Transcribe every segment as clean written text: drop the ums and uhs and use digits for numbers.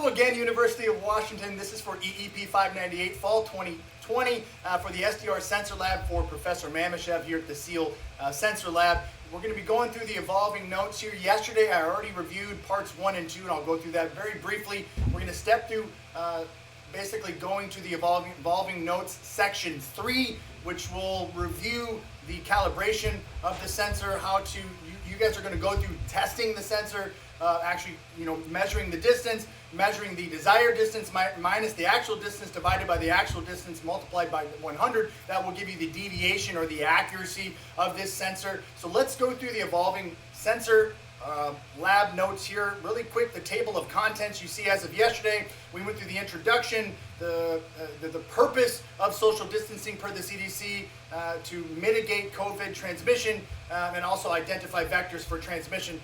Hello again, University of Washington. This is for EEP598 Fall 2020 for the SDR Sensor Lab for Professor Mamyshev here at the SEAL Sensor Lab. We're going to be going through the evolving notes here. Yesterday I already reviewed parts 1 and 2, and I'll go through that very briefly. We're going to step through basically going to the evolving notes section 3, which will review the calibration of the sensor, how to, you guys are going to go through testing the sensor, actually, measuring the distance, measuring the desired distance minus the actual distance divided by the actual distance multiplied by 100. That will give you the deviation or the accuracy of this sensor. So let's go through the evolving sensor lab notes here really quick. The table of contents you see as of yesterday. We went through the introduction, the purpose of social distancing per the CDC to mitigate COVID transmission and also identify vectors for transmission.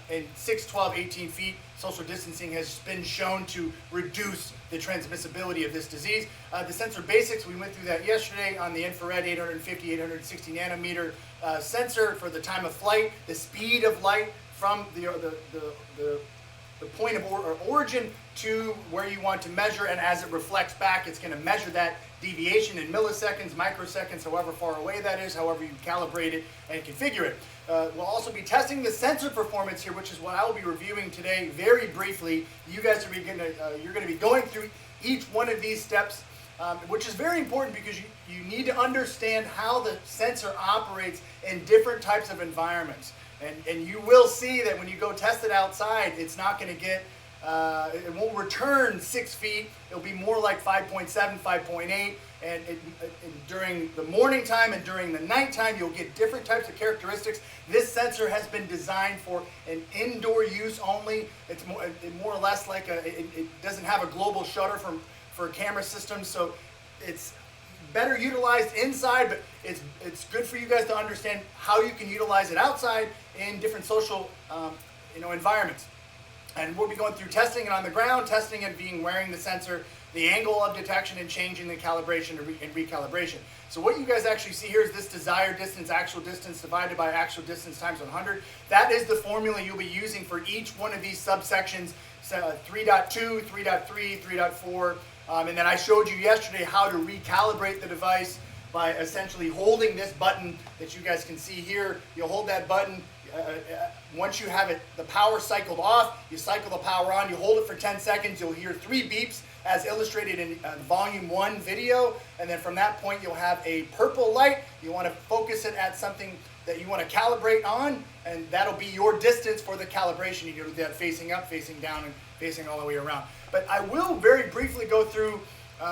And 6, 12, 18 feet, social distancing has been shown to reduce the transmissibility of this disease. The sensor basics, we went through that yesterday on the infrared 850, 860 nanometer sensor for the time of flight, the speed of light from the point of origin to where you want to measure, and as it reflects back, it's going to measure that deviation in milliseconds, microseconds, however far away that is, however you calibrate it and configure it. We'll also be testing the sensor performance here, which is what I will be reviewing today very briefly. You guys are you're going to be going through each one of these steps, which is very important because you need to understand how the sensor operates in different types of environments. And you will see that when you go test it outside, it's not going to get, it won't return 6 feet. It'll be more like 5.7, 5.8. And during the morning time and during the nighttime, you'll get different types of characteristics. This sensor has been designed for an indoor use only. It's more or less like it doesn't have a global shutter for camera systems, so it's better utilized inside, but it's good for you guys to understand how you can utilize it outside in different social environments. And we'll be going through testing it on the ground, testing it wearing the sensor, the angle of detection, and changing the calibration and recalibration. So what you guys actually see here is this desired distance, actual distance divided by actual distance times 100. That is the formula you'll be using for each one of these subsections, 3.2, 3.3, 3.4. And then I showed you yesterday how to recalibrate the device by essentially holding this button that you guys can see here. You'll hold that button. Once you have the power cycled off, you cycle the power on, you hold it for 10 seconds, you'll hear 3 beeps as illustrated in volume 1 video, and then from that point you'll have a purple light. You want to focus it at something that you want to calibrate on, and that'll be your distance for the calibration. You do that facing up, facing down, and facing all the way around. But I will very briefly go through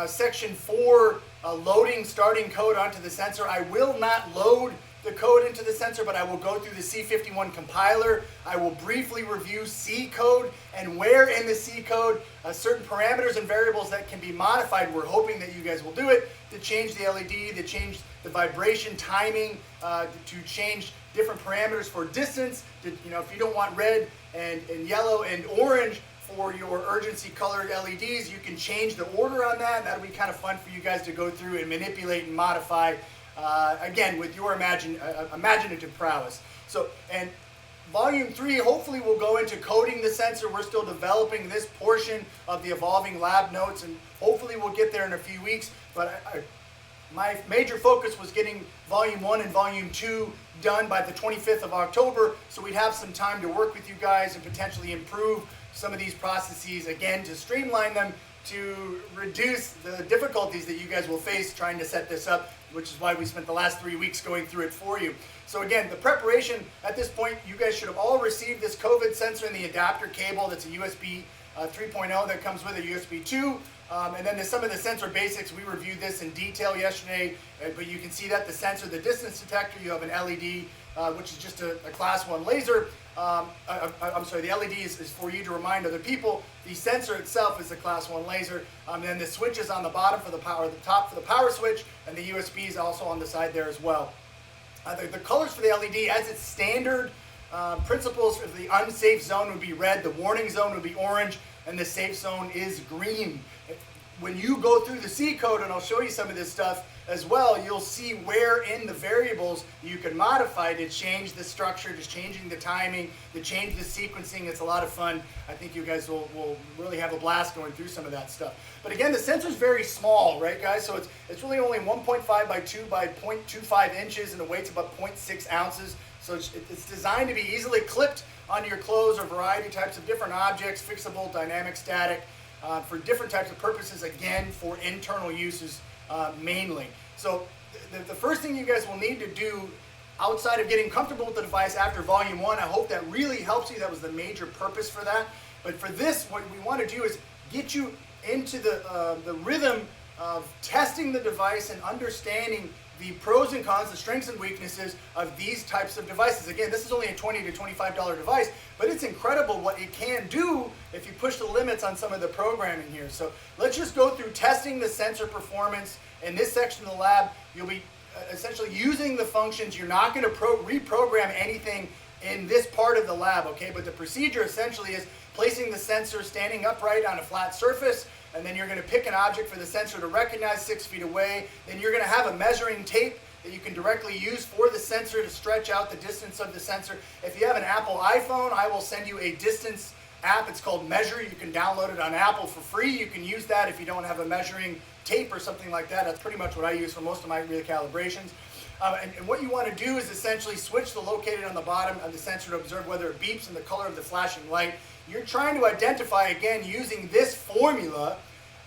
section 4, loading starting code onto the sensor. I will not load the code into the sensor, but I will go through the C51 compiler. I will briefly review C code and where in the C code certain parameters and variables that can be modified. We're hoping that you guys will do it to change the LED, to change the vibration timing, to change different parameters for distance. If you don't want red and yellow and orange for your urgency colored LEDs, you can change the order on that. That'll be kind of fun for you guys to go through and manipulate and modify. Again, with your imaginative prowess. So, and volume 3 hopefully will go into coding the sensor. We're still developing this portion of the evolving lab notes, and hopefully we'll get there in a few weeks. But my major focus was getting volume 1 and volume 2 done by the 25th of October, so we'd have some time to work with you guys and potentially improve some of these processes, again, to streamline them, to reduce the difficulties that you guys will face trying to set this up, which is why we spent the last 3 weeks going through it for you. So again, the preparation at this point, you guys should have all received this COVID sensor and the adapter cable. That's a USB 3.0 that comes with a USB 2. And then some of the sensor basics, we reviewed this in detail yesterday, but you can see that the sensor, the distance detector, you have an LED, which is just a class 1 laser. I'm sorry, the LED is for you to remind other people. The sensor itself is a class 1 laser. And then the switch is on the bottom for the power, the top for the power switch, and the USB is also on the side there as well. The colors for the LED, as it's standard, principles for the unsafe zone would be red, the warning zone would be orange, and the safe zone is green. when you go through the C code, and I'll show you some of this stuff as well, you'll see where in the variables you can modify to change the structure, just changing the timing, to change the sequencing. It's a lot of fun. I think you guys will really have a blast going through some of that stuff. But again, the sensor is very small, right, guys? So it's really only 1.5 by 2 by 0.25 inches, and the weight's about 0.6 ounces. So it's designed to be easily clipped onto your clothes or a variety of types of different objects, fixable, dynamic, static, for different types of purposes, again, for internal uses mainly. So the first thing you guys will need to do outside of getting comfortable with the device after volume 1, I hope that really helps you. That was the major purpose for that. But for this, what we want to do is get you into the rhythm of testing the device and understanding the pros and cons, the strengths and weaknesses of these types of devices. Again, this is only a $20 to $25 device, but it's incredible what it can do if you push the limits on some of the programming here. So let's just go through testing the sensor performance. In this section of the lab, you'll be essentially using the functions. You're not going to reprogram anything in this part of the lab, okay? But the procedure essentially is placing the sensor standing upright on a flat surface, and then you're going to pick an object for the sensor to recognize 6 feet away. Then you're going to have a measuring tape that you can directly use for the sensor to stretch out the distance of the sensor. If you have an Apple iPhone, I will send you a distance app. It's called Measure. You can download it on Apple for free. You can use that if you don't have a measuring tape or something like that. That's pretty much what I use for most of my recalibrations. And what you want to do is essentially switch the located on the bottom of the sensor to observe whether it beeps and the color of the flashing light. You're trying to identify, again, using this formula,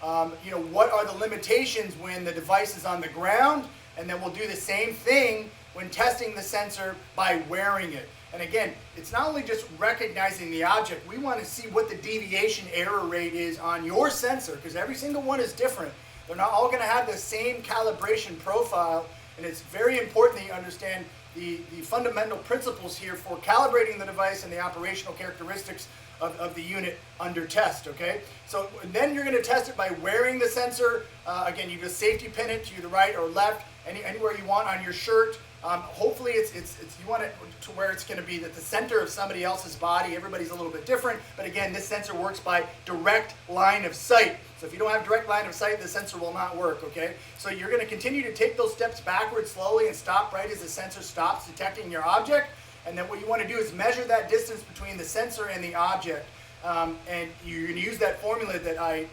what are the limitations when the device is on the ground, and then we'll do the same thing when testing the sensor by wearing it. And again, it's not only just recognizing the object, we want to see what the deviation error rate is on your sensor, because every single one is different. They're not all going to have the same calibration profile, and it's very important that you understand the fundamental principles here for calibrating the device and the operational characteristics of the unit under test, okay? So then you're going to test it by wearing the sensor. Again, you just safety pin it to the right or left, anywhere you want on your shirt. Hopefully you want it to where it's going to be at the center of somebody else's body. Everybody's a little bit different, but again, this sensor works by direct line of sight. So if you don't have direct line of sight, the sensor will not work, okay? So you're going to continue to take those steps backwards slowly and stop right as the sensor stops detecting your object. And then what you want to do is measure that distance between the sensor and the object. And you're going to use that formula that I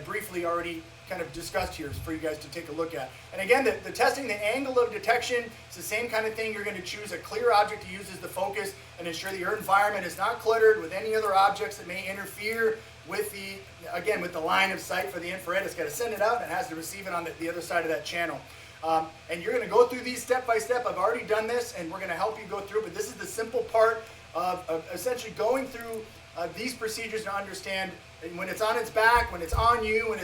briefly already kind of discussed here for you guys to take a look at. And again, the testing the angle of detection, it's the same kind of thing. You're going to choose a clear object to use as the focus and ensure that your environment is not cluttered with any other objects that may interfere with the line of sight for the infrared. It's got to send it out and it has to receive it on the other side of that channel. And you're going to go through these step by step. I've already done this, and we're going to help you go through, but this is the simple part of essentially going through these procedures to understand when it's on its back, when it's on you,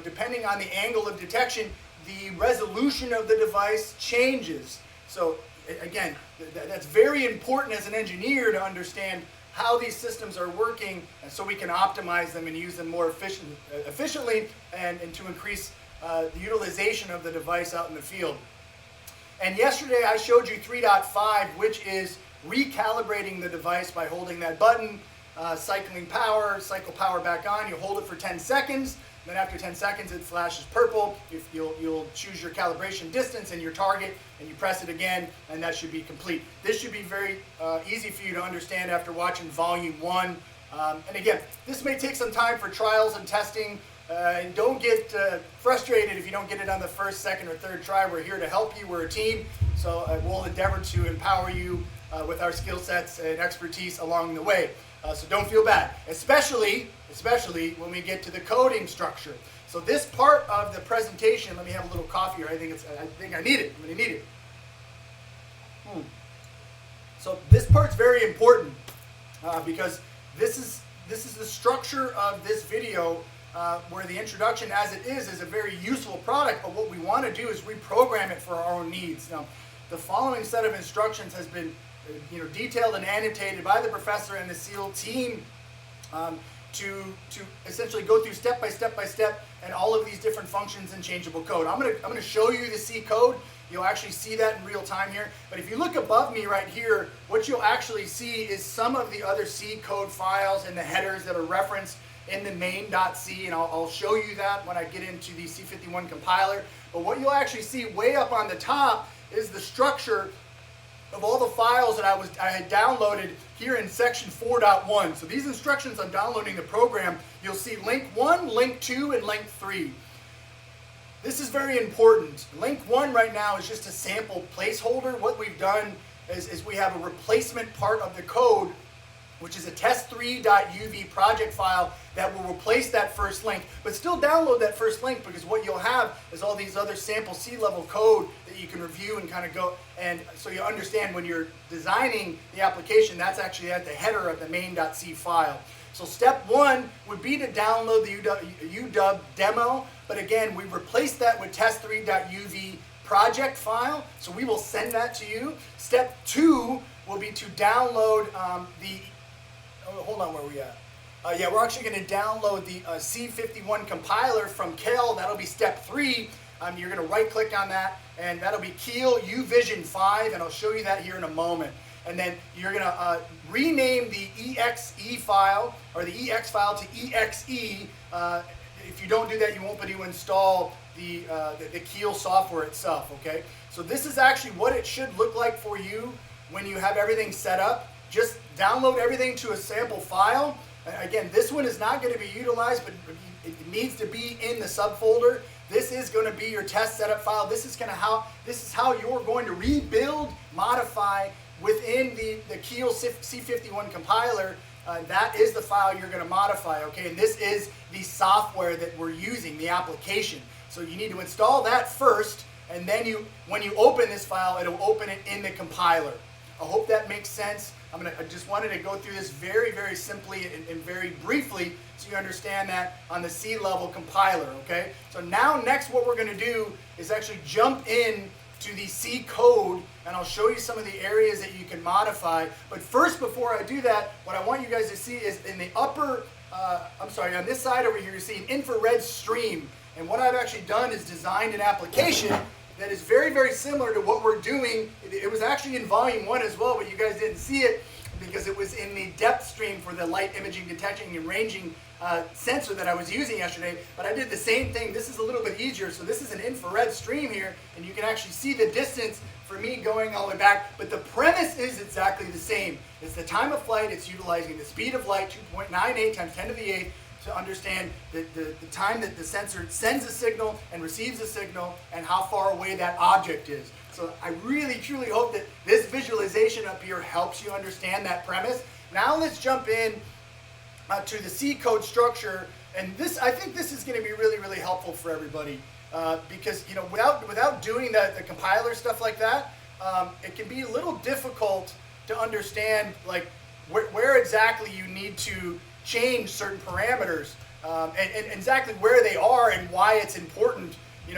depending on the angle of detection, the resolution of the device changes. So again, that's very important as an engineer to understand how these systems are working, and so we can optimize them and use them more efficiently and to increase the utilization of the device out in the field. And yesterday I showed you 3.5, which is recalibrating the device by holding that button, cycle power back on. You hold it for 10 seconds. Then after 10 seconds it flashes purple. You'll choose your calibration distance and your target, and you press it again, and that should be complete. This should be very easy for you to understand after watching volume 1. And again, this may take some time for trials and testing. And don't get frustrated if you don't get it on the first, second, or third try. We're here to help you. We're a team, so we'll endeavor to empower you with our skill sets and expertise along the way. So don't feel bad, especially when we get to the coding structure. So this part of the presentation, let me have a little coffee here. I think I need it. I'm going to need it. So this part's very important because this is the structure of this video. Where the introduction as it is a very useful product, but what we want to do is reprogram it for our own needs. Now, the following set of instructions has been detailed and annotated by the professor and the SEAL team to essentially go through step by step and all of these different functions in changeable code. I'm going to show you the C code. You'll actually see that in real time here. But if you look above me right here, what you'll actually see is some of the other C code files and the headers that are referenced in the main.c, and I'll show you that when I get into the C51 compiler. But what you'll actually see way up on the top is the structure of all the files that I had downloaded here in section 4.1. So these instructions on downloading the program, you'll see link 1, link 2, and link 3. This is very important. Link 1 right now is just a sample placeholder. What we've done is we have a replacement part of the code, which is a test3.uv project file that will replace that first link, but still download that first link, because what you'll have is all these other sample C-level code that you can review and kind of go, and so you understand when you're designing the application, that's actually at the header of the main.c file. So step 1 would be to download the UW demo, but again, we replaced that with test3.uv project file, so we will send that to you. Step 2 will be to download hold on, where are we at? Yeah, we're actually going to download the C51 compiler from Kel. That'll be step 3. You're going to right click on that, and that'll be Kiel UVision 5, and I'll show you that here in a moment. And then you're going to rename the exe file, or the ex file, to exe. If you don't do that, you won't be able to install the Kiel software itself, okay? So this is actually what it should look like for you when you have everything set up. Just download everything to a sample file. Again, this one is not going to be utilized, but it needs to be in the subfolder. This is going to be your test setup file. This is how you're going to rebuild, modify within the Kiel C51 compiler. That is the file you're going to modify, okay? And this is the software that we're using, the application. So you need to install that first, and then when you open this file, it'll open it in the compiler. I hope that makes sense. I just wanted to go through this very, very simply and very briefly so you understand that on the C-level compiler, okay? So now next what we're going to do is actually jump in to the C code, and I'll show you some of the areas that you can modify. But first, before I do that, what I want you guys to see is in the upper, on this side over here, you see an infrared stream. And what I've actually done is designed an application that is very, very similar to what we're doing. It was actually in volume 1 as well, but you guys didn't see it because it was in the depth stream for the light imaging detection and ranging sensor that I was using yesterday. But I did the same thing. This is a little bit easier. So this is an infrared stream here, and you can actually see the distance for me going all the way back. But the premise is exactly the same. It's the time of flight. It's utilizing the speed of light, 2.98 times 10 to the 8th, to understand the time that the sensor sends a signal and receives a signal and how far away that object is. So I really, truly hope that this visualization up here helps you understand that premise. Now let's jump in to the C code structure, and I think this is going to be really, really helpful for everybody because without doing the compiler stuff like that, it can be a little difficult to understand like where exactly you need to change certain parameters and exactly where they are and why it's important,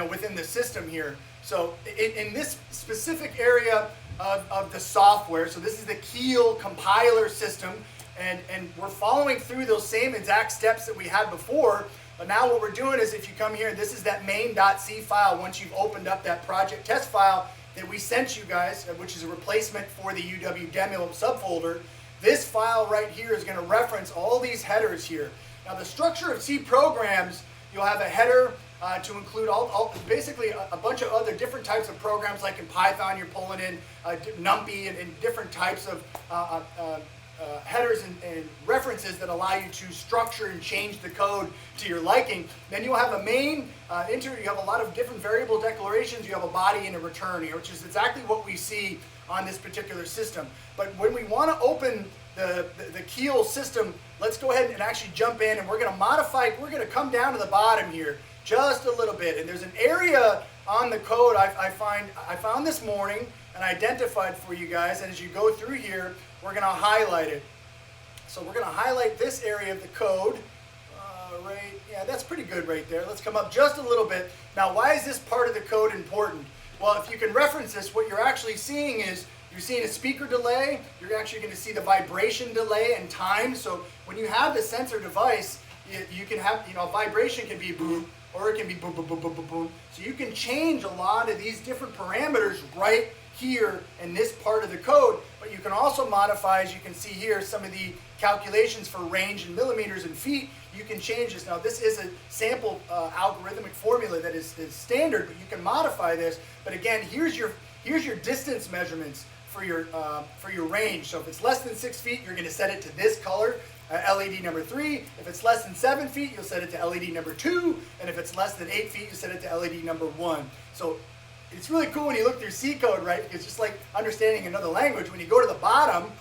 within the system here. So in this specific area of the software, so this is the Kiel compiler system, and we're following through those same exact steps that we had before. But now what we're doing is, if you come here, this is that main.c file. Once you've opened up that project test file that we sent you guys, which is a replacement for the UW demo subfolder, this file right here is going to reference all these headers here. Now the structure of C programs, you'll have a header to include basically a bunch of other different types of programs, like in Python you're pulling in NumPy and different types of headers and references that allow you to structure and change the code to your liking. Then you'll have a main, you have a lot of different variable declarations, you have a body and a return here, which is exactly what we see on this particular system. But when we want to open the Kiel system, let's go ahead and actually jump in, and we're going to modify, we're going to come down to the bottom here just a little bit. And there's an area on the code I found this morning and identified for you guys, and as you go through here, we're going to highlight it. So we're going to highlight this area of the code. Yeah, that's pretty good right there. Let's come up just a little bit. Now, why is this part of the code important? Well, if you can reference this, what you're actually seeing is you're seeing a speaker delay. You're actually going to see the vibration delay and time. So when you have the sensor device, you can have, vibration can be boom, or it can be boom, boom, boom, boom, boom, boom. So you can change a lot of these different parameters right here in this part of the code, but you can also modify, as you can see here, some of the calculations for range in millimeters and feet. You can change this. Now this is a sample algorithmic formula that is standard, but you can modify this. But again, here's your distance measurements for your range. So if it's less than 6 feet, you're going to set it to this color, LED number 3. If it's less than 7 feet, you'll set it to LED number 2. And if it's less than 8 feet, you set it to LED number 1. So it's really cool when you look through C code, right? Because just like understanding another language, when you go to the bottom,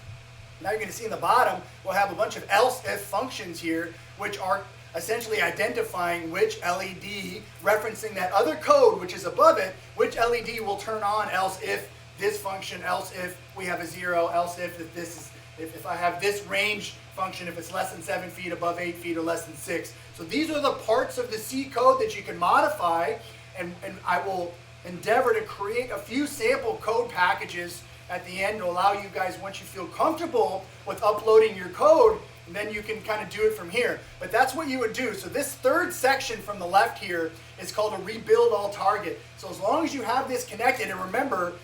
now you're going to see in the bottom, we'll have a bunch of else-if functions here, which are essentially identifying which LED, referencing that other code which is above it, which LED will turn on else if this function, else if we have a 0, else if I have this range function, if it's less than 7 feet, above 8 feet, or less than 6. So these are the parts of the C code that you can modify, and I will endeavor to create a few sample code packages at the end to allow you guys, once you feel comfortable with uploading your code, and then you can kind of do it from here. But that's what you would do. So this third section from the left here is called a rebuild all target. So as long as you have this connected, and remember,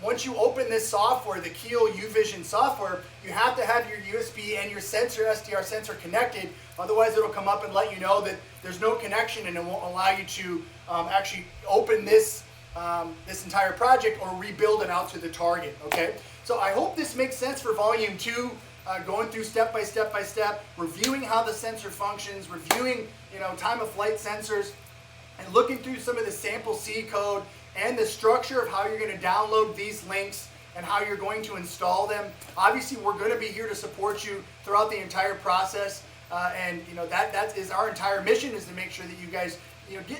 once you open this software, the Keel UVision software, you have to have your USB and your sensor, SDR sensor, connected. Otherwise, it'll come up and let you know that there's no connection, and it won't allow you to actually open this this entire project or rebuild it out to the target. Okay. So I hope this makes sense for volume 2. Going through step by step, reviewing how the sensor functions, reviewing time of flight sensors, and looking through some of the sample C code and the structure of how you're going to download these links and how you're going to install them. Obviously, we're going to be here to support you throughout the entire process, and that is our entire mission, is to make sure that you guys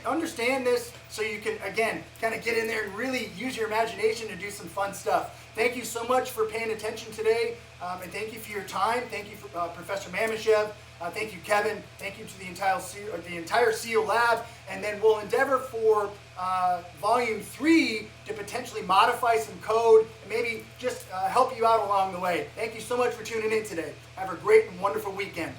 understand this, so you can, again, kind of get in there and really use your imagination to do some fun stuff. Thank you so much for paying attention today, and thank you for your time. Thank you for Professor Mameshev. Thank you, Kevin. Thank you to the entire SEAL lab. And then we'll endeavor for volume 3 to potentially modify some code and maybe just help you out along the way. Thank you so much for tuning in today. Have a great and wonderful weekend.